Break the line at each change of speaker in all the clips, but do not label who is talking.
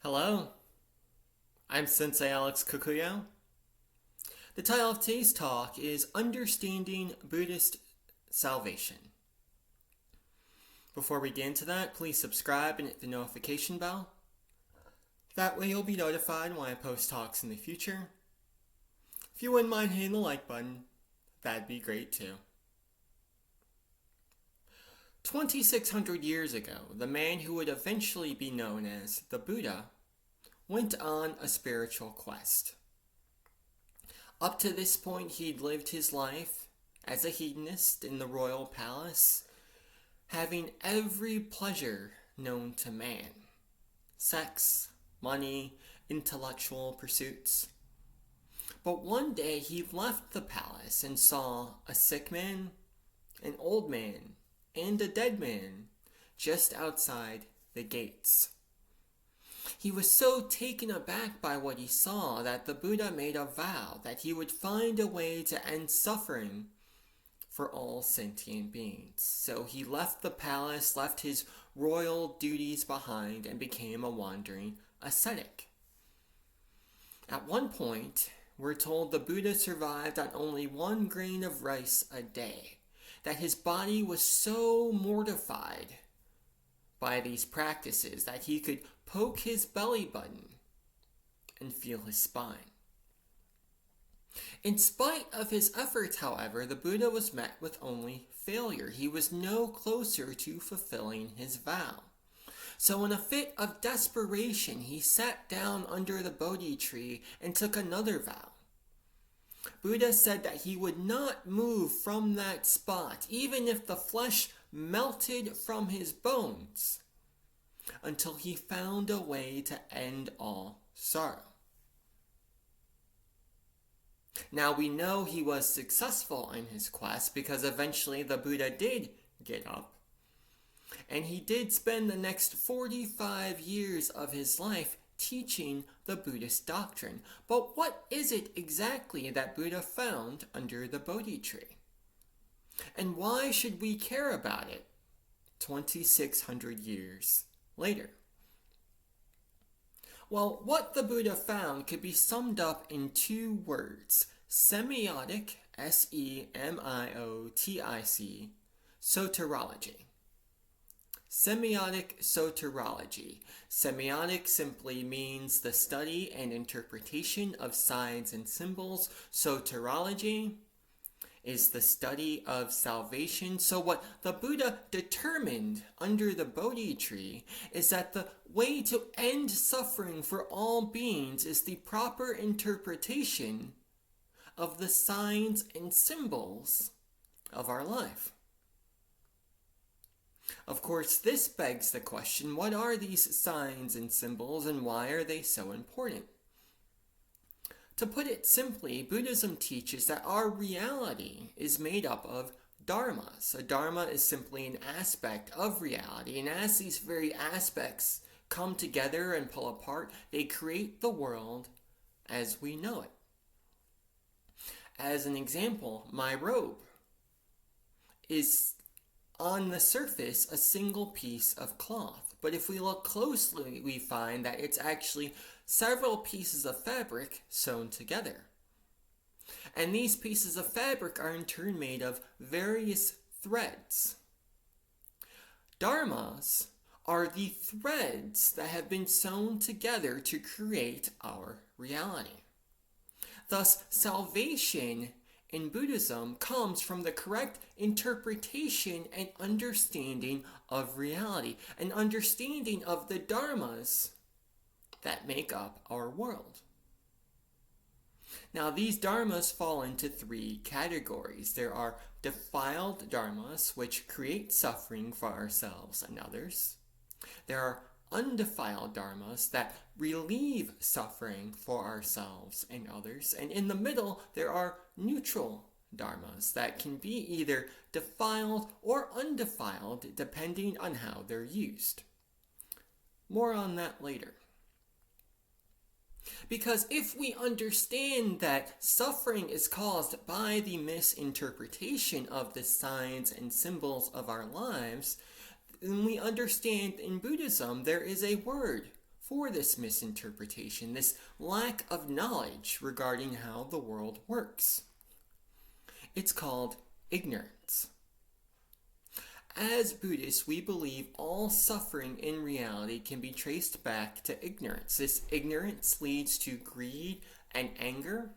Hello, I'm Sensei Alex Kukuyo. The title of today's talk is Understanding Buddhist Salvation. Before we get into that, please subscribe and hit the notification bell. That way you'll be notified when I post talks in the future. If you wouldn't mind hitting the like button, that'd be great too. 2,600 years ago, the man who would eventually be known as the Buddha went on a spiritual quest. Up to this point, he'd lived his life as a hedonist in the royal palace, having every pleasure known to man: sex, money, intellectual pursuits. But one day he left the palace and saw a sick man, an old man, and a dead man just outside the gates. He was so taken aback by what he saw that the Buddha made a vow that he would find a way to end suffering for all sentient beings. So he left the palace, left his royal duties behind, and became a wandering ascetic. At one point, we're told the Buddha survived on only 1 grain of rice a day, that his body was so mortified by these practices that he could poke his belly button and feel his spine. In spite of his efforts, however, the Buddha was met with only failure. He was no closer to fulfilling his vow. So in a fit of desperation, he sat down under the Bodhi tree and took another vow. Buddha said that he would not move from that spot, even if the flesh melted from his bones, until he found a way to end all sorrow. Now we know he was successful in his quest because eventually the Buddha did get up, and he did spend the next 45 years of his life teaching the Buddhist doctrine. But what is it exactly that Buddha found under the Bodhi tree? And why should we care about it 2,600 years later? Well, what the Buddha found could be summed up in 2 words: semiotic, S-E-M-I-O-T-I-C, soterology. Semiotic soterology. Semiotic simply means the study and interpretation of signs and symbols. Soterology is the study of salvation. So what the Buddha determined under the Bodhi tree is that the way to end suffering for all beings is the proper interpretation of the signs and symbols of our life. Of course, this begs the question, what are these signs and symbols and why are they so important? To put it simply, Buddhism teaches that our reality is made up of dharmas. A dharma is simply an aspect of reality, and as these very aspects come together and pull apart, they create the world as we know it. As an example, my robe is on the surface a single piece of cloth, but if we look closely, we find that it's actually several pieces of fabric sewn together. And these pieces of fabric are in turn made of various threads. Dharmas are the threads that have been sewn together to create our reality. Thus, salvation in Buddhism comes from the correct interpretation and understanding of reality, an understanding of the dharmas that make up our world. Now, these dharmas fall into 3 categories. There are defiled dharmas, which create suffering for ourselves and others. There are undefiled dharmas that relieve suffering for ourselves and others. And in the middle, there are neutral dharmas that can be either defiled or undefiled depending on how they're used. More on that later. Because if we understand that suffering is caused by the misinterpretation of the signs and symbols of our lives, then we understand in Buddhism there is a word for this misinterpretation, this lack of knowledge regarding how the world works. It's called ignorance. As Buddhists, we believe all suffering in reality can be traced back to ignorance. This ignorance leads to greed and anger,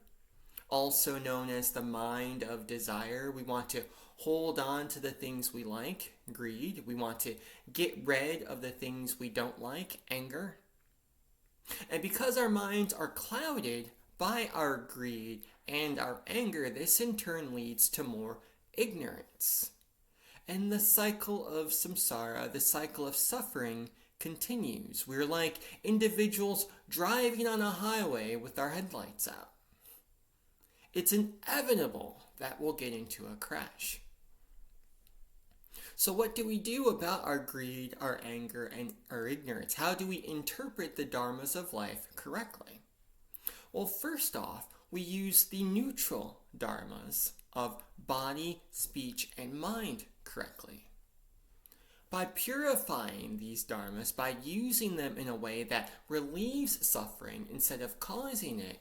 also known as the mind of desire. We want to hold on to the things we like, greed. We want to get rid of the things we don't like, anger. And because our minds are clouded by our greed and our anger, this in turn leads to more ignorance. And the cycle of samsara, the cycle of suffering, continues. We're like individuals driving on a highway with our headlights out. It's inevitable that we'll get into a crash. So what do we do about our greed, our anger, and our ignorance? How do we interpret the dharmas of life correctly? Well, first off, we use the neutral dharmas of body, speech, and mind correctly. By purifying these dharmas, by using them in a way that relieves suffering instead of causing it,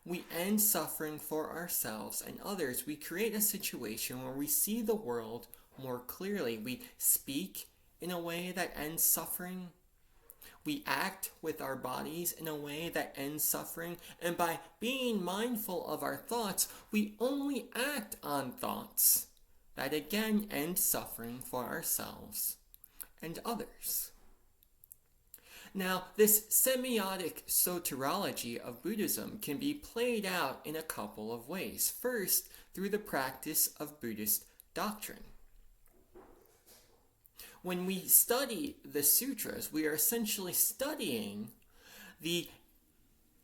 we end suffering for ourselves and others. We create a situation where we see the world more clearly. We speak in a way that ends suffering. We act with our bodies in a way that ends suffering. And by being mindful of our thoughts, we only act on thoughts that again end suffering for ourselves and others. Now, this semiotic soteriology of Buddhism can be played out in a couple of ways. First, through the practice of Buddhist doctrine. When we study the sutras, we are essentially studying the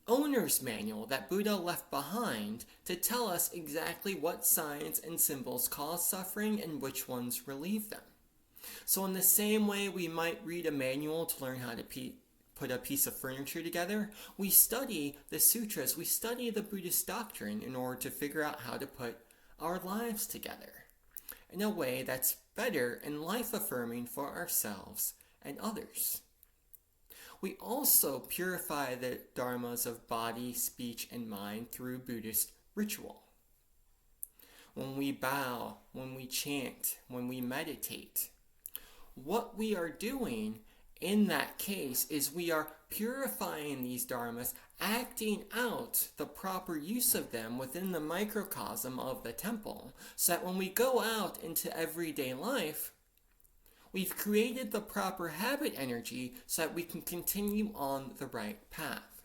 owner's manual that Buddha left behind to tell us exactly what signs and symbols cause suffering and which ones relieve them. So in the same way we might read a manual to learn how to put a piece of furniture together, we study the sutras, we study the Buddhist doctrine in order to figure out how to put our lives together in a way that's better and life-affirming for ourselves and others. We also purify the dharmas of body, speech, and mind through Buddhist ritual. When we bow, when we chant, when we meditate, what we are doing in that case is we are purifying these dharmas, acting out the proper use of them within the microcosm of the temple, so that when we go out into everyday life, we've created the proper habit energy so that we can continue on the right path.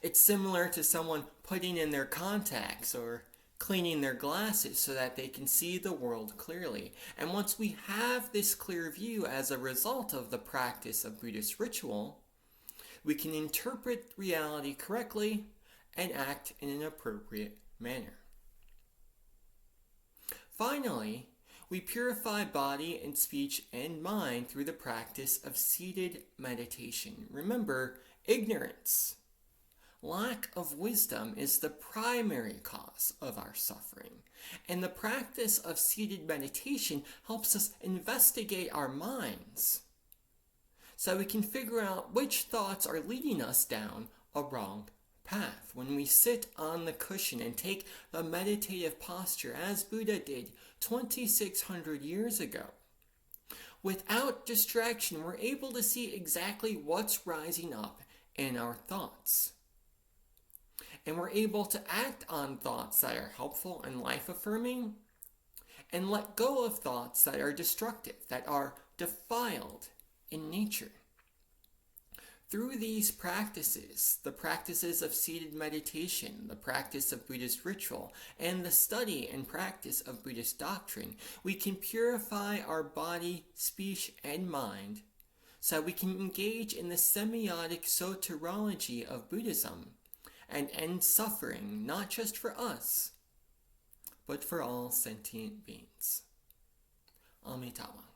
It's similar to someone putting in their contacts or cleaning their glasses so that they can see the world clearly. And once we have this clear view as a result of the practice of Buddhist ritual, we can interpret reality correctly and act in an appropriate manner. Finally, we purify body and speech and mind through the practice of seated meditation. Remember, ignorance, lack of wisdom is the primary cause of our suffering. And the practice of seated meditation helps us investigate our minds so we can figure out which thoughts are leading us down a wrong path. When we sit on the cushion and take the meditative posture as Buddha did 2,600 years ago, without distraction, we're able to see exactly what's rising up in our thoughts. And we're able to act on thoughts that are helpful and life-affirming, and let go of thoughts that are destructive, that are defiled in nature. Through these practices, the practices of seated meditation, the practice of Buddhist ritual, and the study and practice of Buddhist doctrine, we can purify our body, speech, and mind so that we can engage in the semiotic soteriology of Buddhism and end suffering, not just for us, but for all sentient beings. Amitabha.